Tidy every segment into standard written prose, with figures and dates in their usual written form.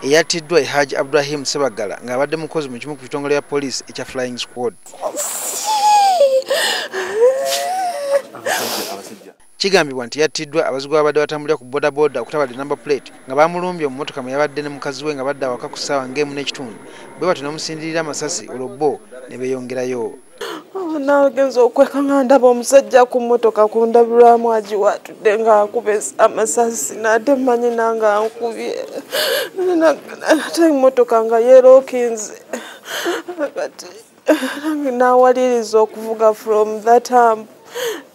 eyatiddwa Haji Abdurahim Sebagala ng'abadde mukozi mu kimu ku kitongole ya poliisi ekya Flying Squad. Kigambibwa nti yattiddwa abazigu abadde batambulira ku bodaboda okutabadde number plate nga bamulumbye mu mmotoka mwe yabadde ne mukazi we nga badde awaka ku ssaawa ng'emu n'ekitundu bwe batyo n'omusindirira amasasi olwo ne beeyongerayo. Nagenza okweka nga ndaba omusajja ku mmotoka ku ndabirwamu agiwatudde ng'akuba amasasi n'ate mmanyi nanga ankubye ate emmotoka nga yeerookinze kati n'awaliriza okuvuga from that time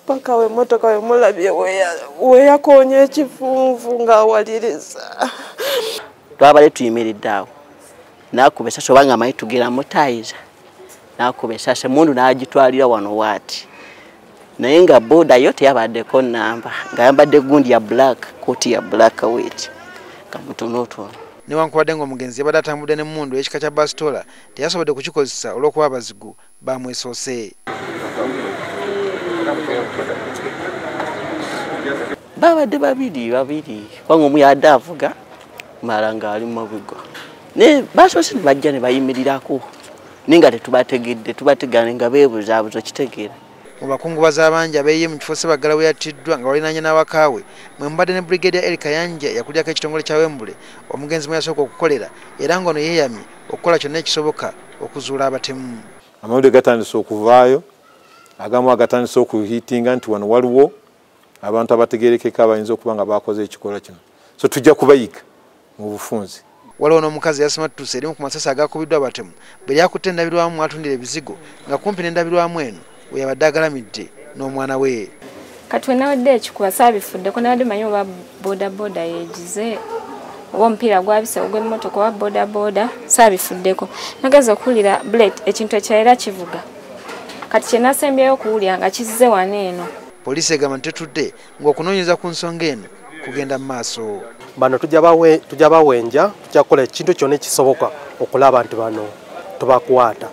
paka we motoka we mulabye we yakonye ekifunvu ng'awaliriza. Twabale tuyimiridde awo n'akuba essasi oba ng'amanyi tugera mutayiza n'akuba essasi mundu n'agitwalira wano waati naye nga boda yo teyabaddeko nnamba ng'ayambadde gundi ya black kooti ya black weight kamutonotono. Newankubadde ng'omugenzi yabadde atambudde n'emmundu ekika kya basitola teyasobodde kukikozesa olw'okuba abazigu bamwesoose. Babadde babiri kubanga omu yadde avuga mala ng'ali mu mabega ne basoose ne bajja ne bayimirirako naye nga tetubategedde tubategane nga beebuzaabuza kitegeera. Mu bakungubazi abangi abeeye mu kifo Sebagala we yattiddwa nga walinaanye n'awakaawe mwe mbadde ne Brigadier El Kayanja yakulyako ekitongole kya Wembule omugenzi mwe yasooka okukolera era ng'ono yeeyamye okukola kyonna ekisoboka okuzuula abatemu. Amawulire gatandise okuvaayo agamu agatandise okuhiitinga nti wano waliwo abantu abategeerekeka abayinza okuba nga bakoze ekikolwa kino so tujja kubayiga mu bufunzi. Waliwo n'omukazi yasimattuse erimu ku masasi agakubiddwa abatemu bwe lyakutte endabirwamu atundira ebizigo nga kumpi n'endabirwamu eno we yabadde agalamidde n'omwana we. Kati we nawadde ekikuba saabifuddeko nawadde manyi oba bodaboda yeegize oba omupiira gwabise ogw'emmotoka oba bodaboda saabifuddeko nagaza okuwulira bullet ekintu ekyayera kivuga kati kye nasembyeyo okuwulira nga kizze wano eno. Poliisi egamba nti tetudde ng'okunoonyeza ku nsonga eno kugenda mu maaso. Bano tujja bawenja tujja kukola ekintu kyonna ekisoboka okulaba nti bano tubakwata.